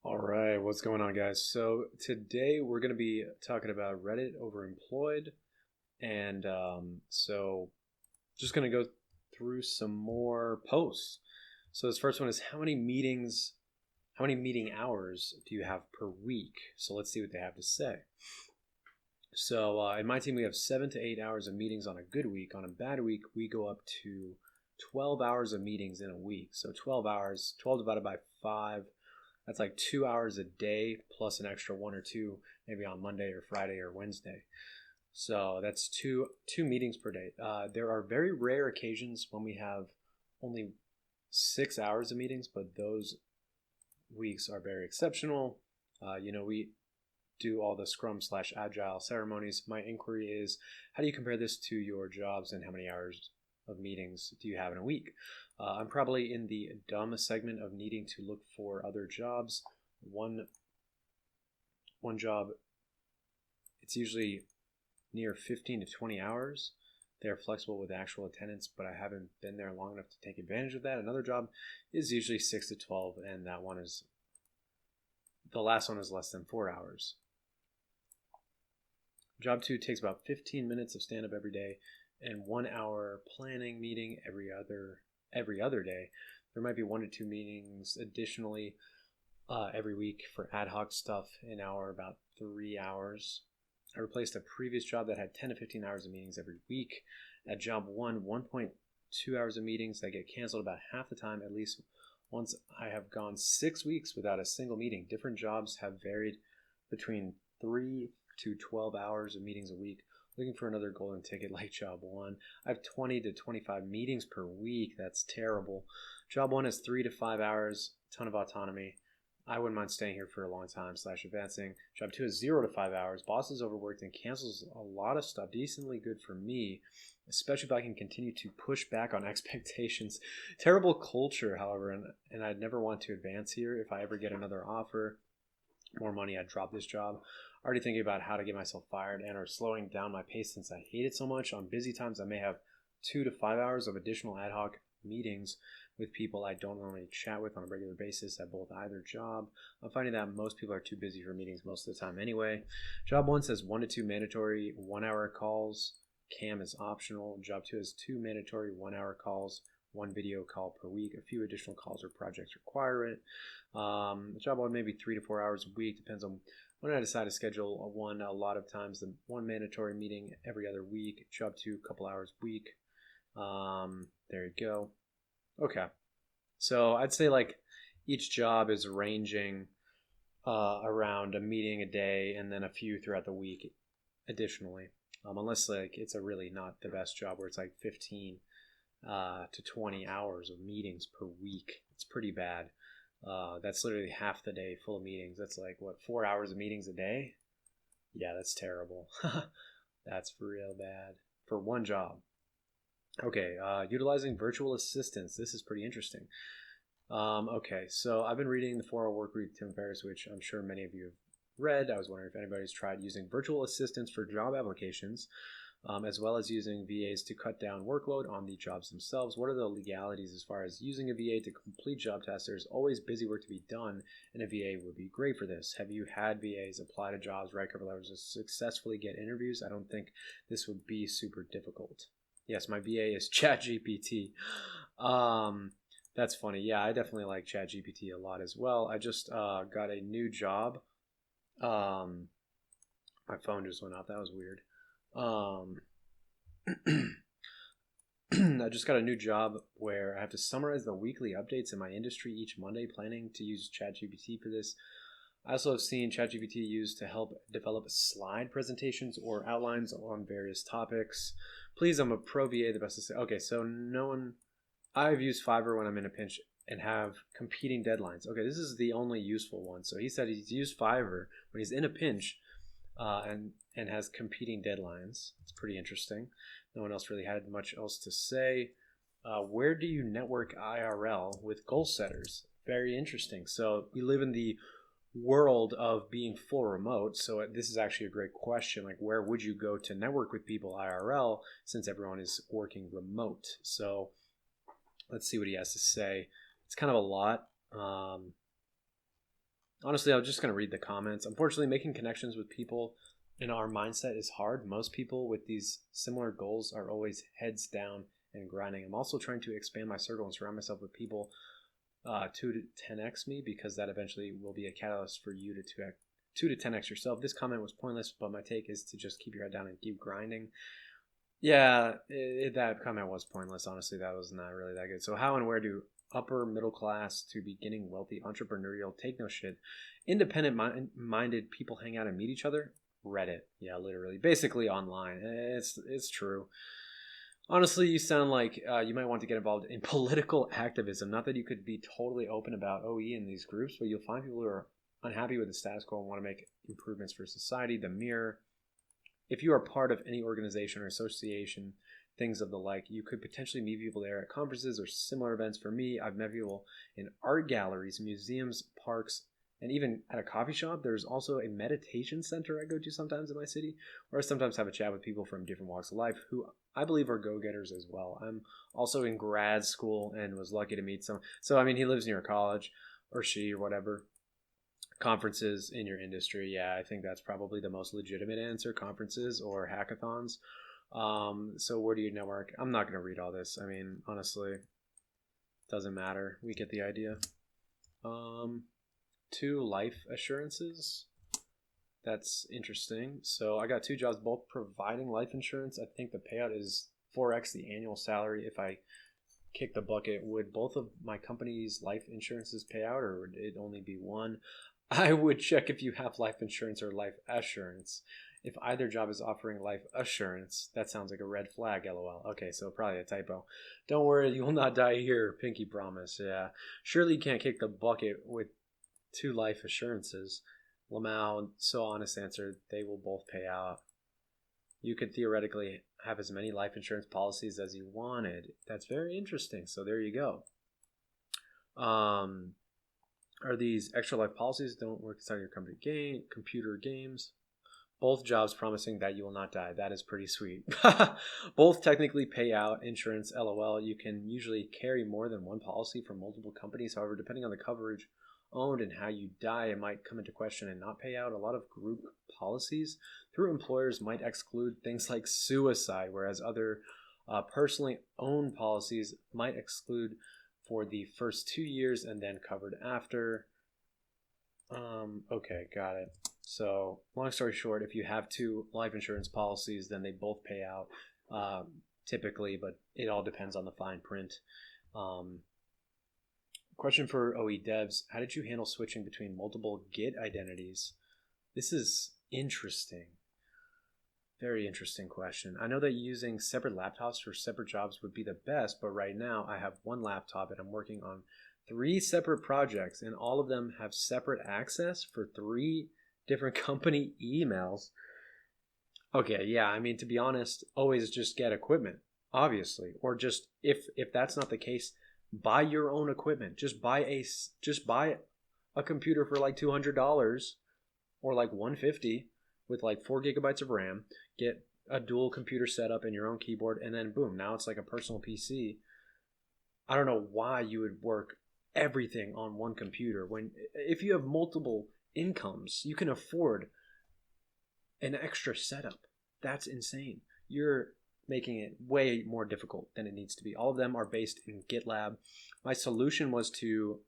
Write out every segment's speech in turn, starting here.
All right, what's going on, guys? So today we're going to be talking about Reddit Overemployed, and just going to go through some more posts. So this first one is how many meeting hours do you have per week? So let's see what they have to say. So in my team, we have 7 to 8 hours of meetings on a good week. On a bad week, we go up to 12 hours of meetings in a week. So 12 hours, 12 divided by 5. That's like 2 hours a day plus an extra one or two, maybe on Monday or Friday or Wednesday. So that's two meetings per day. There are very rare occasions when we have only 6 hours of meetings, but those weeks are very exceptional. We do all the Scrum/Agile ceremonies. My inquiry is, how do you compare this to your jobs and how many hours of meetings do you have in a week? I'm probably in the dumb segment of needing to look for other jobs. One job, it's usually near 15 to 20 hours. They're flexible with actual attendance, but I haven't been there long enough to take advantage of that. Another job is usually 6 to 12, and the last one is less than 4 hours. Job 2 takes about 15 minutes of stand-up every day and 1 hour planning meeting every other day. There might be 1 to 2 meetings additionally every week for ad hoc stuff in about 3 hours. I replaced a previous job that had 10 to 15 hours of meetings every week. At job 1, 1.2 hours of meetings that get canceled about half the time. At least once I have gone 6 weeks without a single meeting. Different jobs have varied between 3 to 12 hours of meetings a week. Looking for another golden ticket like job 1. I have 20 to 25 meetings per week. That's terrible. Job 1 is 3 to 5 hours, ton of autonomy. I wouldn't mind staying here for a long time / advancing. Job 2 is 0 to 5 hours. Boss is overworked and cancels a lot of stuff. Decently good for me, especially if I can continue to push back on expectations. Terrible culture, however, and I'd never want to advance here. If I ever get another offer, more money, I'd drop this job. Already thinking about how to get myself fired and or slowing down my pace since I hate it so much. On busy times, I may have 2 to 5 hours of additional ad hoc meetings with people I don't normally chat with on a regular basis at either job. I'm finding that most people are too busy for meetings most of the time anyway. Job 1 says 1 to 2 mandatory 1 hour calls. Cam is optional. Job 2 has 2 mandatory 1 hour calls, 1 video call per week. A few additional calls or projects require it. Job 1 maybe 3 to 4 hours a week. Depends on when I decide to schedule one. A lot of times the 1 mandatory meeting every other week. Job 2 a couple hours a week. There you go. Okay, so I'd say like each job is ranging around a meeting a day and then a few throughout the week additionally, unless like it's a really not the best job where it's like 15 to 20 hours of meetings per week. It's pretty bad. That's literally half the day full of meetings. That's like 4 hours of meetings a day? Yeah, that's terrible. That's real bad for one job. Okay, utilizing virtual assistants. This is pretty interesting. Okay, so I've been reading the 4-Hour Workweek, Tim Ferriss, which I'm sure many of you have read. I was wondering if anybody's tried using virtual assistants for job applications, as well as using VAs to cut down workload on the jobs themselves. What are the legalities as far as using a VA to complete job tasks? There's always busy work to be done, and a VA would be great for this. Have you had VAs apply to jobs, write cover letters, and successfully get interviews? I don't think this would be super difficult. Yes, my VA is ChatGPT. That's funny. Yeah, I definitely like ChatGPT a lot as well. I just got a new job. My phone just went out. That was weird. I just got a new job where I have to summarize the weekly updates in my industry each Monday, planning to use ChatGPT for this. I also have seen ChatGPT used to help develop slide presentations or outlines on various topics. Please, I'm a pro VA, the best to say. Okay, so I've used Fiverr when I'm in a pinch and have competing deadlines. Okay, this is the only useful one. So he said he's used Fiverr when he's in a pinch and has competing deadlines. It's pretty interesting. No one else really had much else to say. Where do you network IRL with goal setters? Very interesting. So we live in the world of being full remote, so this is actually a great question. Like, where would you go to network with people IRL since everyone is working remote? So let's see what he has to say. It's kind of a lot. Honestly, I was just going to read the comments. Unfortunately, making connections with people in our mindset is hard. Most people with these similar goals are always heads down and grinding. I'm also trying to expand my circle and surround myself with people 2 to 10x me, because that eventually will be a catalyst for you to 2 to 10x yourself. This comment was pointless, but my take is to just keep your head down and keep grinding. Yeah, that comment was pointless. Honestly, that was not really that good. So how and where do upper middle class to beginning wealthy, entrepreneurial, take no shit, independent minded people hang out and meet each other? Reddit. Yeah, literally. Basically online. It's true. Honestly, you sound like you might want to get involved in political activism. Not that you could be totally open about OE in these groups, but you'll find people who are unhappy with the status quo and want to make improvements for society. The Mirror. If you are part of any organization or association, things of the like, you could potentially meet people there at conferences or similar events. For me, I've met people in art galleries, museums, parks, and even at a coffee shop. There's also a meditation center I go to sometimes in my city, where I sometimes have a chat with people from different walks of life who I believe are go-getters as well. I'm also in grad school and was lucky to meet some. So, I mean, he lives near college, or she, or whatever. Conferences in your industry. Yeah, I think that's probably the most legitimate answer. Conferences or hackathons. So where do you network? I'm not going to read all this. I mean, honestly, doesn't matter. We get the idea. 2 life assurances. That's interesting. So I got 2 jobs, both providing life insurance. I think the payout is 4x the annual salary. If I kick the bucket, would both of my company's life insurances pay out, or would it only be one? I would check if you have life insurance or life assurance. If either job is offering life assurance, that sounds like a red flag, lol. Okay, so probably a typo. Don't worry, you will not die here, pinky promise. Yeah. Surely you can't kick the bucket with 2 life assurances. Lamau, so honest answer, they will both pay out. You could theoretically have as many life insurance policies as you wanted. That's very interesting. So there you go. Are these extra life policies don't work inside your computer games? Both jobs promising that you will not die. That is pretty sweet. Both technically pay out insurance, lol. You can usually carry more than one policy from multiple companies. However, depending on the coverage owned and how you die, it might come into question and not pay out. A lot of group policies through employers might exclude things like suicide, whereas other personally owned policies might exclude for the first 2 years and then covered after. Okay, got it. So, long story short, if you have 2 life insurance policies, then they both pay out typically, but it all depends on the fine print. Question for OE devs. How did you handle switching between multiple Git identities? This is interesting. Very interesting question. I know that using separate laptops for separate jobs would be the best, but right now I have 1 laptop and I'm working on 3 separate projects, and all of them have separate access for 3 different company emails. Okay, yeah, I mean, to be honest, always just get equipment, obviously. Or just, if that's not the case, buy your own equipment. Just buy a computer for like $200 or like $150 with like 4 gigabytes of RAM. Get a dual computer setup and your own keyboard, and then boom, now it's like a personal PC. I don't know why you would work everything on one computer when, if you have multiple incomes, you can afford an extra setup. That's insane. You're making it way more difficult than it needs to be. All of them are based in GitLab. My solution was to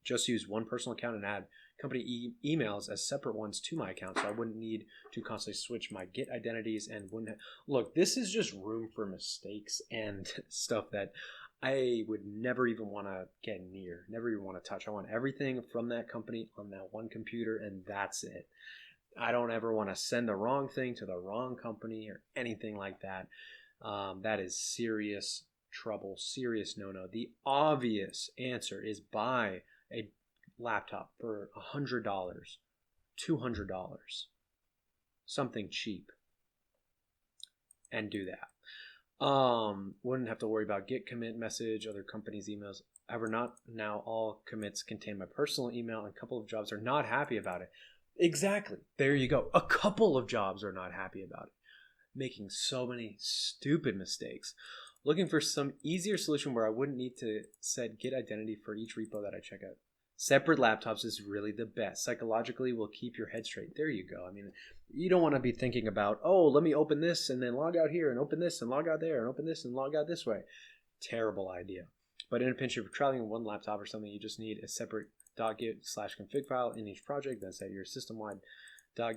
just use one personal account and add company emails as separate ones to my account, so I wouldn't need to constantly switch my Git identities and wouldn't look, this is just room for mistakes and stuff that I would never even want to get near, never even want to touch. I want everything from that company on that one computer, and that's it. I don't ever want to send the wrong thing to the wrong company or anything like that. That is serious trouble, serious no-no. The obvious answer is buy a laptop for $100, $200, something cheap, and do that. Wouldn't have to worry about Git commit message, other companies' emails. However, not now all commits contain my personal email, and a couple of jobs are not happy about it. Exactly. There you go. A couple of jobs are not happy about it. Making so many stupid mistakes. Looking for some easier solution where I wouldn't need to set Git identity for each repo that I check out. Separate laptops is really the best. Psychologically will keep your head straight. There you go. I mean, you don't want to be thinking about, oh, let me open this and then log out here and open this and log out there and open this and log out this way. Terrible idea. But in a pinch, if you're traveling on one laptop or something, you just need a separate .git/config file in each project. Then set your system-wide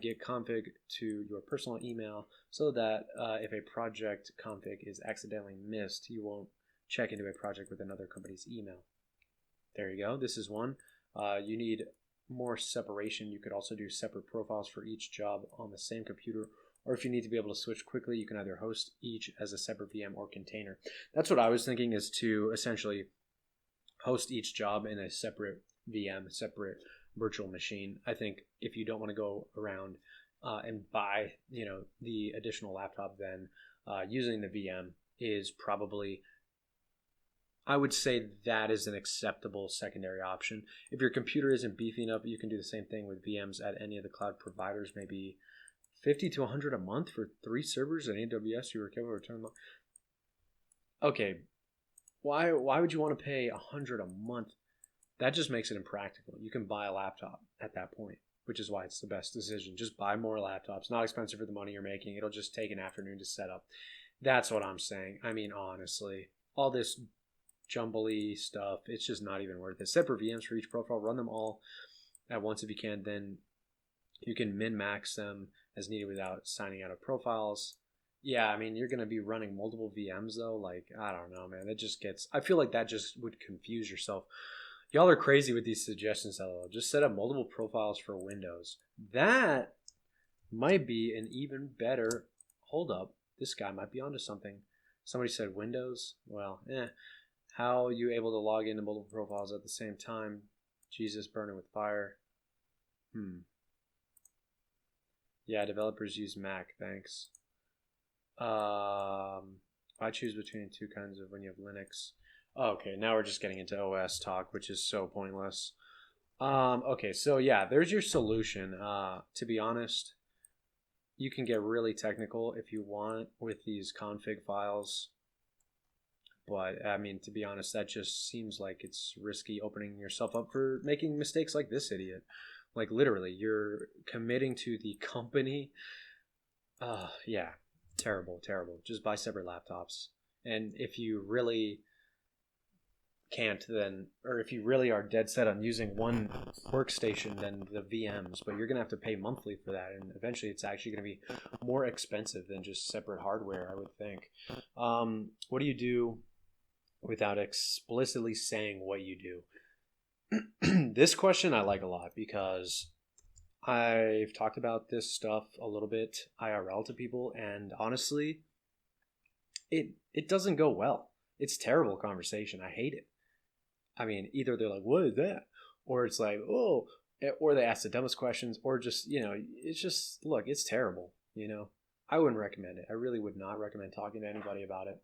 .git config to your personal email so that if a project config is accidentally missed, you won't check into a project with another company's email. There you go. This is one. You need more separation. You could also do separate profiles for each job on the same computer, or if you need to be able to switch quickly, you can either host each as a separate VM or container. That's what I was thinking, is to essentially host each job in a separate VM, separate virtual machine. I think if you don't want to go around and buy, the additional laptop, then using the VM is probably, I would say that is an acceptable secondary option. If your computer isn't beefy enough, you can do the same thing with VMs at any of the cloud providers, maybe $50 to $100 a month for 3 servers at AWS. You were capable of returning. Okay, why would you want to pay $100 a month? That just makes it impractical. You can buy a laptop at that point, which is why it's the best decision. Just buy more laptops. Not expensive for the money you're making. It'll just take an afternoon to set up. That's what I'm saying. I mean, honestly, all this jumbly stuff, it's just not even worth it. Separate VMs for each profile. Run them all at once if you can. Then you can min-max them as needed without signing out of profiles. Yeah, I mean, you're going to be running multiple VMs though. Like, I don't know, man. I feel like that just would confuse yourself. Y'all are crazy with these suggestions, LOL. Just set up multiple profiles for Windows. That might be an even better... Hold up. This guy might be onto something. Somebody said Windows. Well, how are you able to log into multiple profiles at the same time? Jesus, burning with fire. Yeah, developers use Mac. Thanks. I choose between 2 kinds of when you have Linux. Okay, now we're just getting into OS talk, which is so pointless. Okay, so yeah, there's your solution. To be honest, you can get really technical if you want with these config files. But, I mean, to be honest, that just seems like it's risky opening yourself up for making mistakes like this idiot. Like, literally, you're committing to the company. Yeah, terrible. Just buy separate laptops. And if you really can't, then, or if you really are dead set on using one workstation, then the VMs, but you're going to have to pay monthly for that, and eventually it's actually going to be more expensive than just separate hardware, I would think. What do you do without explicitly saying what you do? This question I like a lot because I've talked about this stuff a little bit IRL to people, and honestly, it doesn't go well. It's terrible conversation. I hate it. I mean, either they're like, what is that? Or it's like, oh, or they ask the dumbest questions, or just, it's just, look, it's terrible, I wouldn't recommend it. I really would not recommend talking to anybody about it.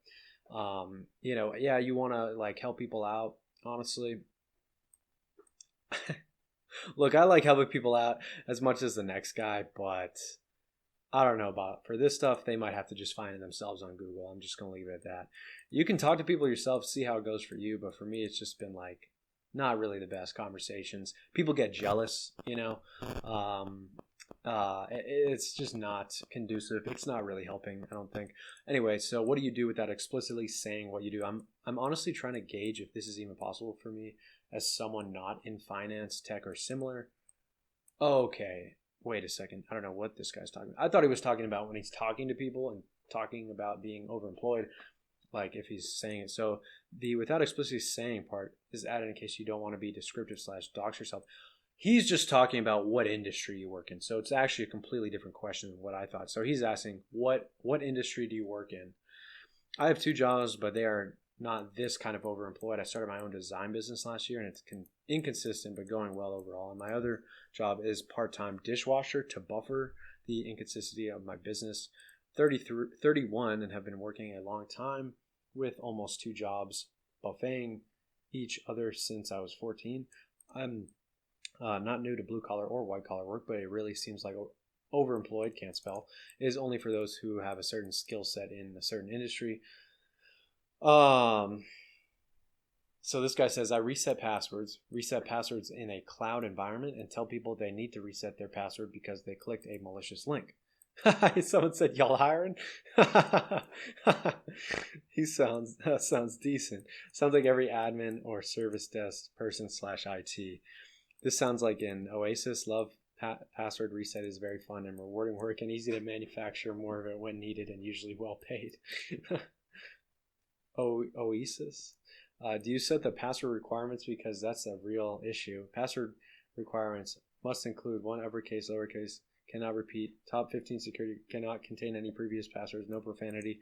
Yeah, you want to like help people out, honestly. Look, I like helping people out as much as the next guy, but I don't know about for this stuff. They might have to just find it themselves on Google. I'm just going to leave it at that. You can talk to people yourself, see how it goes for you. But for me, it's just been like not really the best conversations. People get jealous, it's just not conducive. It's not really helping, I don't think. Anyway, so what do you do without explicitly saying what you do? I'm honestly trying to gauge if this is even possible for me as someone not in finance, tech, or similar. Okay. Wait a second. I don't know what this guy's talking about. I thought he was talking about when he's talking to people and talking about being overemployed, like if he's saying it. So the without explicitly saying part is added in case you don't want to be descriptive / dox yourself. He's just talking about what industry you work in. So it's actually a completely different question than what I thought. So he's asking, what industry do you work in? I have 2 jobs, but they are not this kind of overemployed. I started my own design business last year, and it's inconsistent, but going well overall. And my other job is part-time dishwasher to buffer the inconsistency of my business. 31 and have been working a long time with almost 2 jobs, buffeting each other since I was 14. I'm not new to blue-collar or white-collar work, but it really seems like overemployed, can't spell, is only for those who have a certain skill set in a certain industry. So this guy says, I reset passwords in a cloud environment, and tell people they need to reset their password because they clicked a malicious link. Someone said, y'all hiring? He sounds decent. Sounds like every admin or service desk person / IT. This sounds like an oasis. Love password reset is very fun and rewarding work and easy to manufacture, more of it when needed and usually well paid. Oasis? Do you set the password requirements? Because that's a real issue. Password requirements must include one uppercase, lowercase, cannot repeat, top 15 security, cannot contain any previous passwords, no profanity.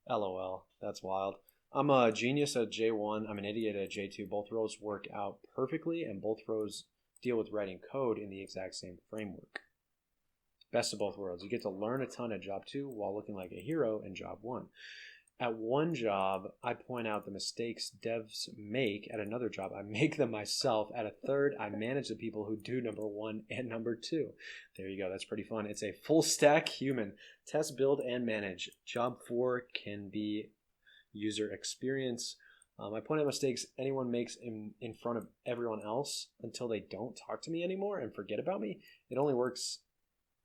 LOL. That's wild. I'm a genius at J1. I'm an idiot at J2. Both roles work out perfectly, and both roles deal with writing code in the exact same framework. Best of both worlds. You get to learn a ton at job 2 while looking like a hero in job 1. At one job, I point out the mistakes devs make. At another job, I make them myself. At a third, I manage the people who do number 1 and number 2. There you go. That's pretty fun. It's a full stack human. Test, build, and manage. Job 4 can be user experience. I point out mistakes anyone makes in front of everyone else until they don't talk to me anymore and forget about me. It only works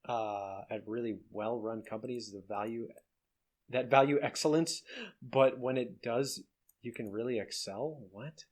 at really well-run companies that value excellence, but when it does, you can really excel. What?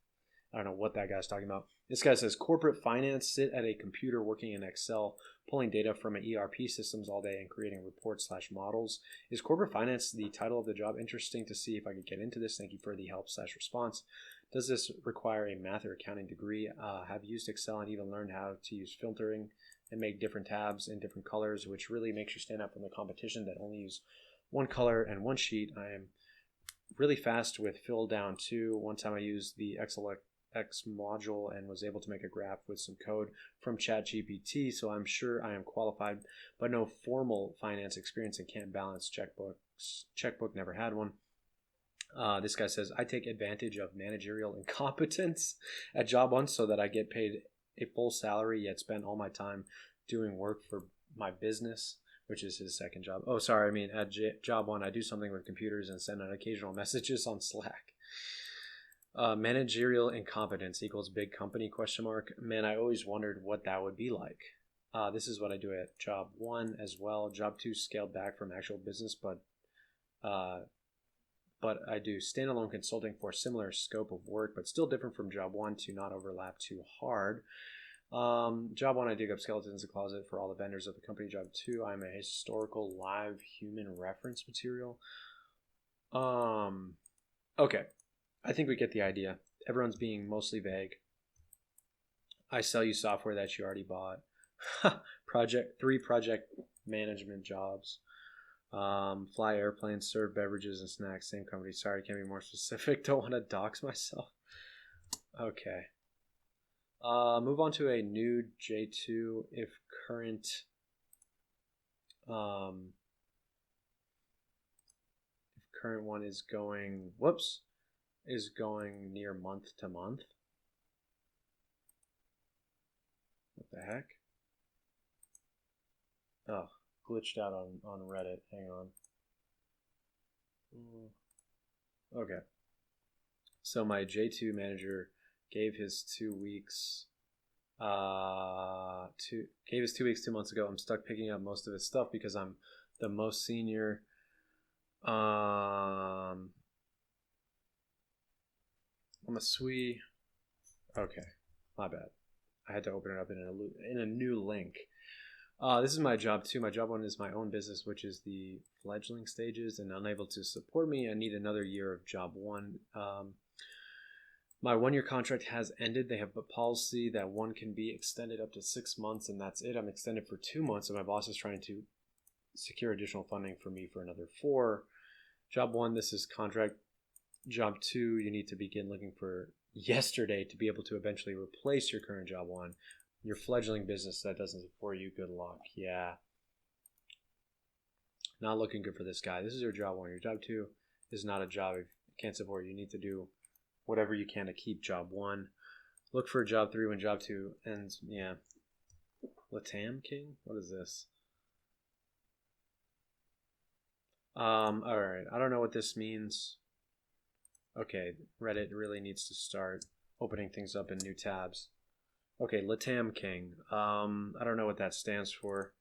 I don't know what that guy's talking about. This guy says corporate finance, sit at a computer working in Excel, pulling data from an ERP systems all day and creating reports / models. Is corporate finance the title of the job? Interesting to see if I could get into this. Thank you for the help / response. Does this require a math or accounting degree? Have used Excel and even learned how to use filtering and make different tabs in different colors, which really makes you stand out from the competition that only use one color and one sheet. I am really fast with fill down too. One time I used the X module and was able to make a graph with some code from ChatGPT, so I'm sure I am qualified, but no formal finance experience and can't balance checkbooks. Checkbook, never had one. This guy says, I take advantage of managerial incompetence at job 1 so that I get paid a full salary yet spend all my time doing work for my business, which is his second job. Oh, sorry. I mean, at job 1, I do something with computers and send out occasional messages on Slack. Managerial incompetence equals big company ? Man, I always wondered what that would be like. This is what I do at job 1 as well. Job 2 scaled back from actual business, but I do standalone consulting for a similar scope of work, but still different from job 1 to not overlap too hard. Job 1, I dig up skeletons in the closet for all the vendors of the company. Job 2, I'm a historical live human reference material. Okay. I think we get the idea. Everyone's being mostly vague. I sell you software that you already bought. 3 project management jobs. Fly airplanes, serve beverages and snacks, same company. Sorry, can't be more specific. Don't want to dox myself. Okay. Move on to a new J2 if current one is going near month to month. What the heck? Oh, glitched out on Reddit. Hang on. Okay. So my J2 manager gave his 2 weeks 2 months ago. I'm stuck picking up most of his stuff because I'm the most senior. I'm a SWE. Okay, my bad. I had to open it up in a new link. This is my job 2. My job 1 is my own business, which is the fledgling stages, and unable to support me. I need another year of job 1. My 1-year contract has ended. They have a policy that one can be extended up to 6 months, and that's it. I'm extended for 2 months, and my boss is trying to secure additional funding for me for another 4. Job 1, this is contract. Job 2, you need to begin looking for yesterday to be able to eventually replace your current job 1. Your fledgling business that doesn't support you, good luck. Yeah. Not looking good for this guy. This is your job 1. Your job 2 is not a job if it can't support you. You need to do whatever you can to keep job 1. Look for job 3 when job 2 ends. Yeah. LATAM King? What is this? Alright. I don't know what this means. Okay, Reddit really needs to start opening things up in new tabs. Okay, LATAM King. I don't know what that stands for.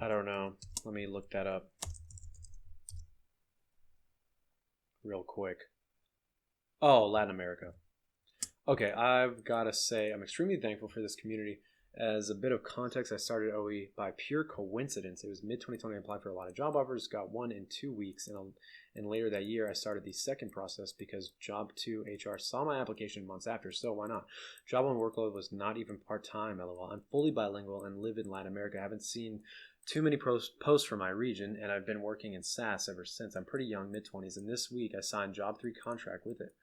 I don't know. Let me look that up real quick. Oh, Latin America. Okay, I've got to say, I'm extremely thankful for this community. As a bit of context, I started OE by pure coincidence. It was mid 2020. I applied for a lot of job offers, got one in 2 weeks, and later that year, I started the second process because Job 2 HR saw my application months after. So why not? Job 1 workload was not even part time. LOL. I'm fully bilingual and live in Latin America. I haven't seen too many posts from my region, and I've been working in SaaS ever since. I'm pretty young, mid 20s, and this week I signed Job 3 contract with it.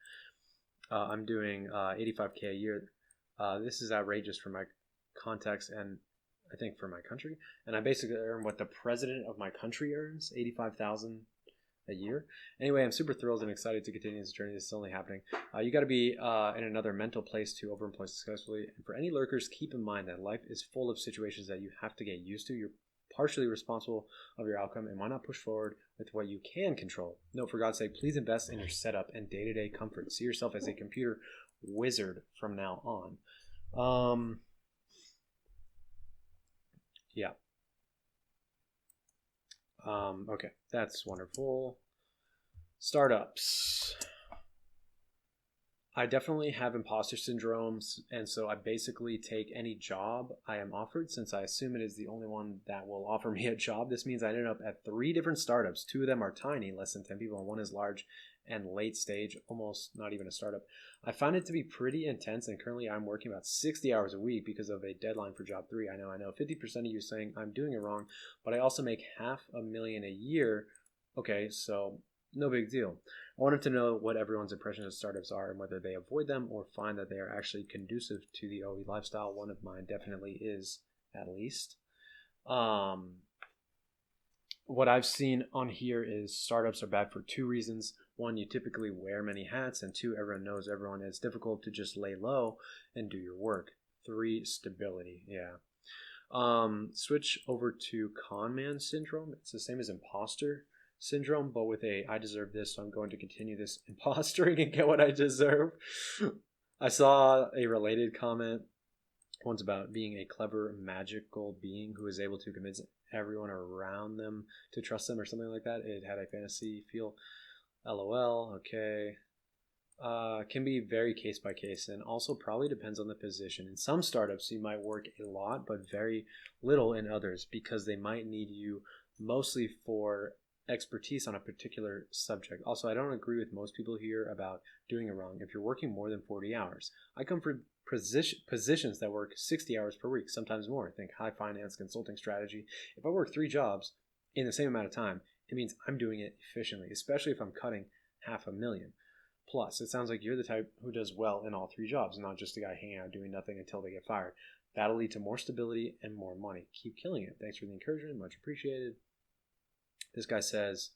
I'm doing $85K a year. This is outrageous for my context and I think for my country. And I basically earn what the president of my country earns, $85,000 a year. Anyway, I'm super thrilled and excited to continue this journey. This is only happening. You got to be in another mental place to overemploy successfully. And for any lurkers, keep in mind that life is full of situations that you have to get used to. You're partially responsible of your outcome, and why not push forward with what you can control? No, for God's sake, please invest in your setup and day-to-day comfort. See yourself as a computer wizard from now on. Yeah. Okay, that's wonderful. Startups. I definitely have imposter syndromes, and so I basically take any job I am offered since I assume it is the only one that will offer me a job. This means I ended up at 3 different startups. 2 of them are tiny, less than 10 people, and one is large and late stage, almost not even a startup. I find it to be pretty intense, and currently I'm working about 60 hours a week because of a deadline for job 3. I know. 50% of you saying I'm doing it wrong, but I also make $500,000 a year. Okay, so no big deal. I wanted to know what everyone's impressions of startups are and whether they avoid them or find that they are actually conducive to the OE lifestyle. One of mine definitely is, at least. What I've seen on here is startups are bad for 2 reasons. 1, you typically wear many hats, and 2, everyone knows everyone. It's difficult to just lay low and do your work. 3, stability. Yeah. Switch over to con man syndrome. It's the same as imposter syndrome, but with a I deserve this, so I'm going to continue this impostering and get what I deserve. I saw a related comment once about being a clever, magical being who is able to convince everyone around them to trust them or something like that. It had a fantasy feel. LOL. Okay. Can be very case by case and also probably depends on the position. In some startups, you might work a lot, but very little in others because they might need you mostly for expertise on a particular subject. Also, I don't agree with most people here about doing it wrong if you're working more than 40 hours. I come from positions that work 60 hours per week, sometimes more. Think high finance, consulting, strategy. If I work 3 jobs in the same amount of time, it means I'm doing it efficiently, especially if I'm cutting $500,000. Plus, it sounds like you're the type who does well in all 3 jobs, not just a guy hanging out doing nothing until they get fired. That'll lead to more stability and more money. Keep killing it. Thanks for the encouragement. Much appreciated. This guy says,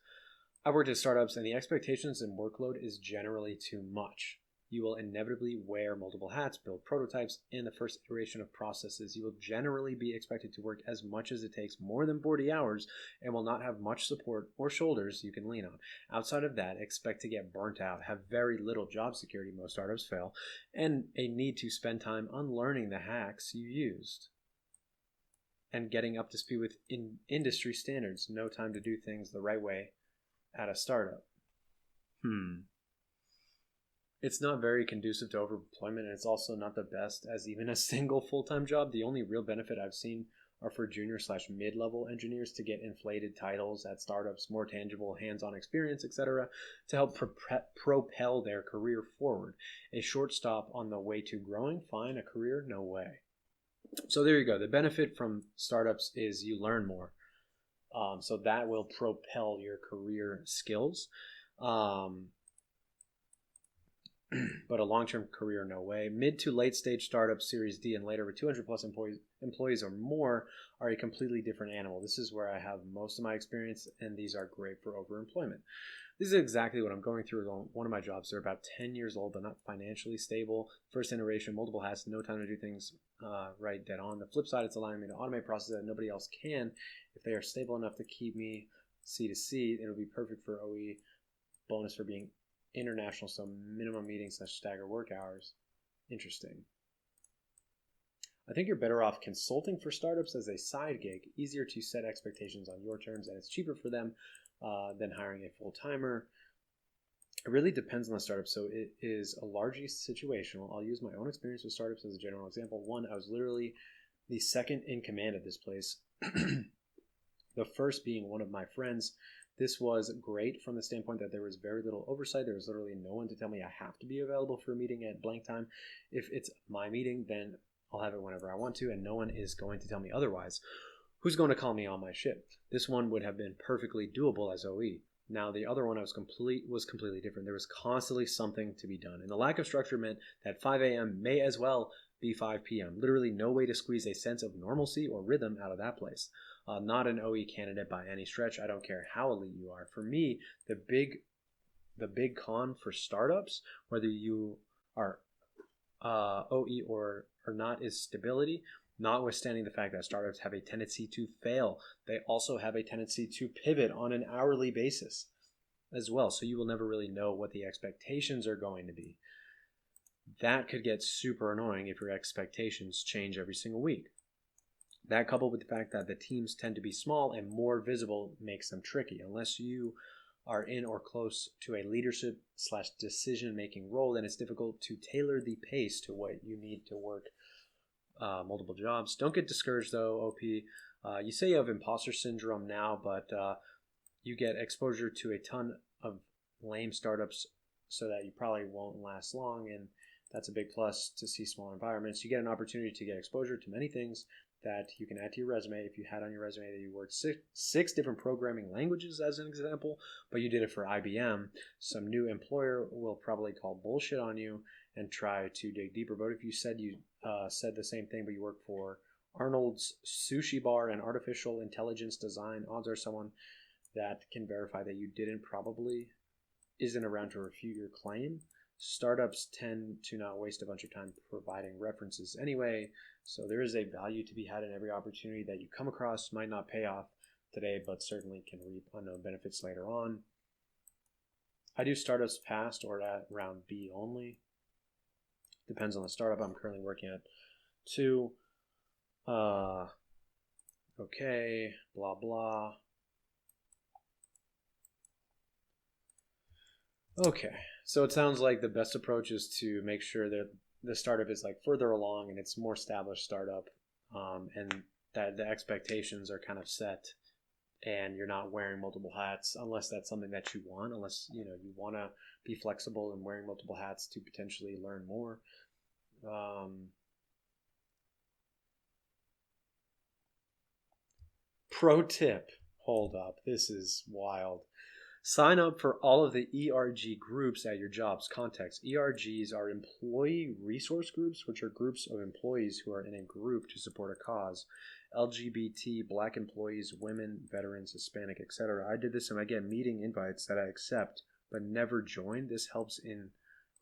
I've worked at startups and the expectations and workload is generally too much. You will inevitably wear multiple hats, build prototypes, in the first iteration of processes. You will generally be expected to work as much as it takes, more than 40 hours, and will not have much support or shoulders you can lean on. Outside of that, expect to get burnt out, have very little job security, most startups fail, and a need to spend time unlearning the hacks you used and getting up to speed with industry standards. No time to do things the right way at a startup. It's not very conducive to overemployment, and it's also not the best as even a single full-time job. The only real benefit I've seen are for junior/mid-level engineers to get inflated titles at startups, more tangible hands-on experience, etc., to help propel their career forward. A short stop on the way to growing, fine. A career, no way. So there you go. The benefit from startups is you learn more. So that will propel your career skills. But a long-term career, no way. Mid to late stage startups, Series D and later with 200 plus employees or more are a completely different animal. This is where I have most of my experience, and these are great for overemployment. This is exactly what I'm going through on one of my jobs. They're about 10 years old, but not financially stable. First iteration, multiple hats, no time to do things right dead on. The flip side, it's allowing me to automate processes that nobody else can. If they are stable enough to keep me C to C, it'll be perfect for OE. Bonus for being international, so minimum meetings / stagger work hours. Interesting. I think you're better off consulting for startups as a side gig, easier to set expectations on your terms, and it's cheaper for them than hiring a full-timer. It really depends on the startup, so it is largely situational. I'll use my own experience with startups as a general example. One, I was literally the second in command at this place. The first being one of my friends. This was great from the standpoint that there was very little oversight. There was literally no one to tell me I have to be available for a meeting at blank time. If it's my meeting, then I'll have it whenever I want to, and no one is going to tell me otherwise. Who's going to call me on my shit? This one would have been perfectly doable as OE. Now, the other one was completely different. There was constantly something to be done, and the lack of structure meant that 5 a.m. may as well be 5 p.m. Literally no way to squeeze a sense of normalcy or rhythm out of that place. Not an OE candidate by any stretch. I don't care how elite you are. For me, the big con for startups, whether you are OE or not, is stability. Notwithstanding the fact that startups have a tendency to fail, they also have a tendency to pivot on an hourly basis as well. So you will never really know what the expectations are going to be. That could get super annoying if your expectations change every single week. That, coupled with the fact that the teams tend to be small and more visible, makes them tricky. Unless you are in or close to a leadership / decision-making role, then it's difficult to tailor the pace to what you need to work multiple jobs. Don't get discouraged though, OP. You say you have imposter syndrome now, but you get exposure to a ton of lame startups so that you probably won't last long, and that's a big plus to see smaller environments. You get an opportunity to get exposure to many things that you can add to your resume. If you had on your resume that you worked six different programming languages as an example, but you did it for IBM, some new employer will probably call bullshit on you and try to dig deeper. But if you said the same thing, but you work for Arnold's Sushi Bar and artificial intelligence design, odds are someone that can verify that you didn't probably isn't around to refute your claim. Startups tend to not waste a bunch of time providing references anyway, so there is a value to be had in every opportunity that you come across. Might not pay off today, but certainly can reap unknown benefits later on. I do startups past or at round B only. Depends on the startup. I'm currently working at 2. Okay, blah, blah. Okay, so it sounds like the best approach is to make sure that the startup is like further along and it's more established startup, and that the expectations are kind of set and you're not wearing multiple hats unless that's something that you want, unless you want to be flexible and wearing multiple hats to potentially learn more. Pro tip, hold up, this is wild. Sign up for all of the ERG groups at your job's context. ERGs are employee resource groups, which are groups of employees who are in a group to support a cause. LGBT, Black employees, women, veterans, Hispanic, etc. I did this and I get meeting invites that I accept but never join. This helps in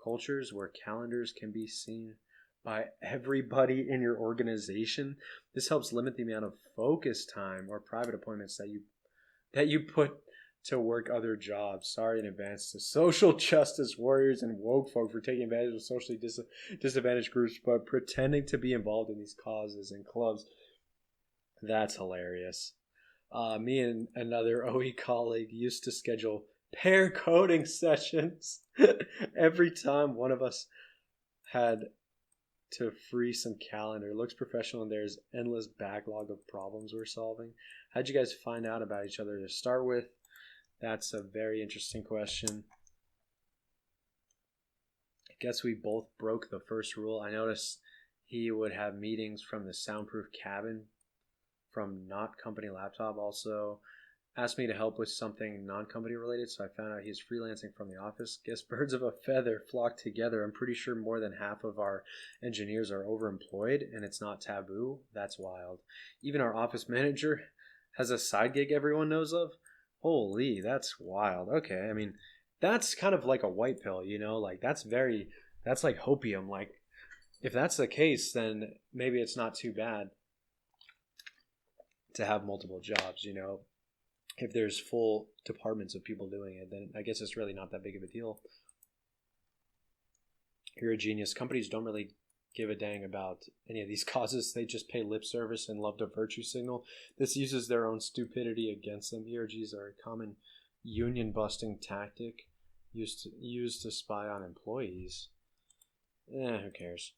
cultures where calendars can be seen by everybody in your organization. This helps limit the amount of focus time or private appointments that you put to work other jobs. Sorry in advance to social justice warriors and woke folk for taking advantage of socially disadvantaged groups, but pretending to be involved in these causes and clubs. That's hilarious. Me and another OE colleague used to schedule pair coding sessions every time one of us had to free some calendar. It looks professional and there's endless backlog of problems we're solving. How'd you guys find out about each other to start with? That's a very interesting question. I guess we both broke the first rule. I noticed he would have meetings from the soundproof cabin from not company laptop. Also asked me to help with something non-company related, so I found out he's freelancing from the office. Guess birds of a feather flock together. I'm pretty sure more than half of our engineers are overemployed, and it's not taboo. That's wild. Even our office manager has a side gig everyone knows of. Holy, that's wild. Okay, I mean, that's kind of like a white pill, like that's like hopium. Like, if that's the case, then maybe it's not too bad to have multiple jobs, If there's full departments of people doing it, then I guess it's really not that big of a deal. You're a genius. Companies don't really give a dang about any of these causes. They just pay lip service and love to virtue signal. This uses their own stupidity against them. ERGs are a common union busting tactic used to spy on employees. Who cares?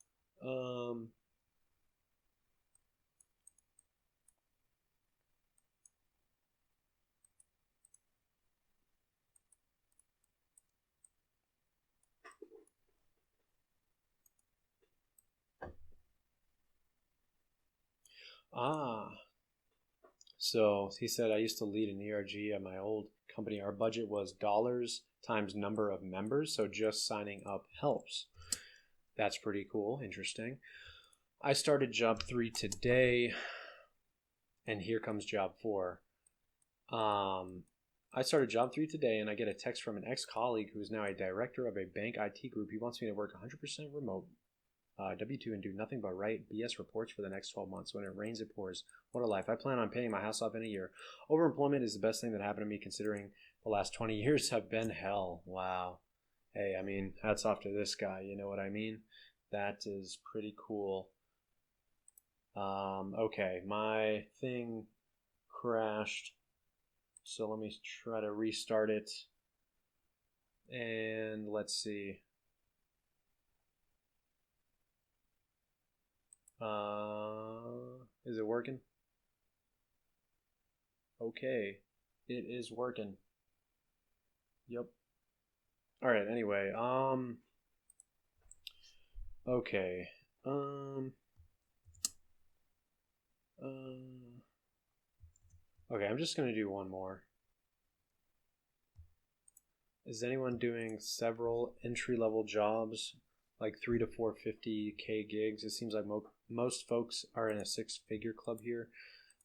So he said, I used to lead an ERG at my old company. Our budget was dollars times number of members, so just signing up helps. That's pretty cool. Interesting. I started job 3 today, and here comes job 4. I started job 3 today, and I get a text from an ex-colleague who is now a director of a bank IT group. He wants me to work 100% remote, W-2, and do nothing but write BS reports for the next 12 months. When it rains, it pours. What a life. I plan on paying my house off in a year. Overemployment is the best thing that happened to me, considering the last 20 years have been hell. Wow. Hey, I mean, hats off to this guy. You know what I mean? That is pretty cool. Okay, my thing crashed. So let me try to restart it. And let's see. Is it working? Okay, it is working. Yep. All right. Anyway, okay. Okay, I'm just gonna do one more. Is anyone doing several entry-level jobs, like 3 to 450K gigs? It seems like most folks are in a 6-figure club here.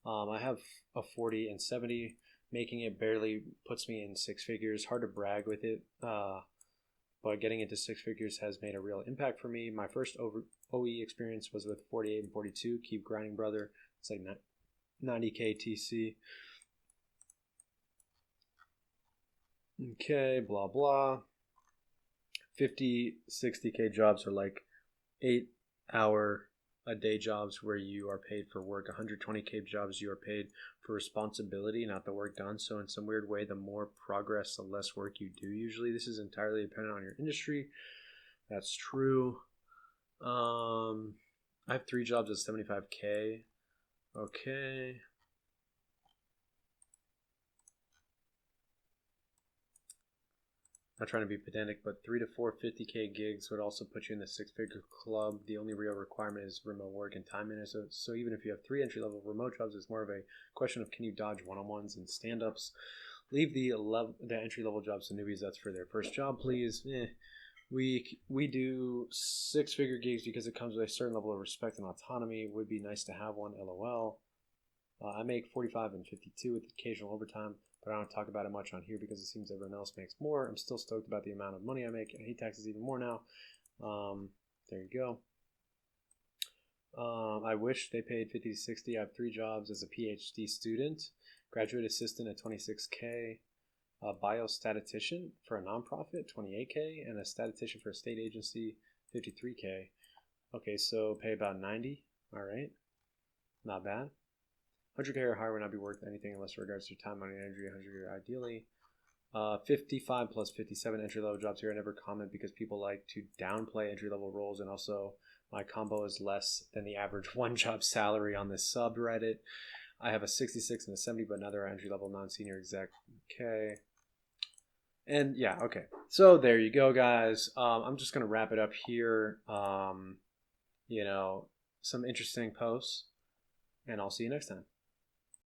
I have a 40 and 70. Making it barely puts me in 6 figures. Hard to brag with it, but getting into 6 figures has made a real impact for me. My first OE experience was with 48 and 42. Keep grinding, brother. It's like 90K TC. Okay, blah, blah. 50, 60K jobs are like 8-hour a day jobs where you are paid for work. 120K jobs, you are paid for responsibility, not the work done. So in some weird way, the more progress, the less work you do usually. This is entirely dependent on your industry. That's true. I have 3 jobs at 75K. Okay. Not trying to be pedantic, but 3 to 450K gigs would also put you in the 6-figure club. The only real requirement is remote work and time management. So even if you have 3 entry-level remote jobs, it's more of a question of can you dodge one-on-ones and stand-ups. Leave the entry-level jobs to newbies. That's for their first job, please. We do 6-figure gigs because it comes with a certain level of respect and autonomy. It would be nice to have one, LOL. I make 45 and 52 with occasional overtime, but I don't talk about it much on here because it seems everyone else makes more. I'm still stoked about the amount of money I make. I hate taxes even more now. There you go. I wish they paid 50 to 60. I have 3 jobs as a PhD student, graduate assistant at 26K, a biostatistician for a nonprofit, 28K, and a statistician for a state agency, 53K. Okay, so pay about 90. All right, not bad. 100K or higher would not be worth anything unless it regards to time, money, and energy. 100K ideally. 55 plus 57 entry-level jobs here. I never comment because people like to downplay entry-level roles, and also my combo is less than the average 1-job salary on this subreddit. I have a 66 and a 70, but another entry-level non-senior exec. Okay. And yeah, okay. So there you go, guys. I'm just going to wrap it up here. Some interesting posts, and I'll see you next time.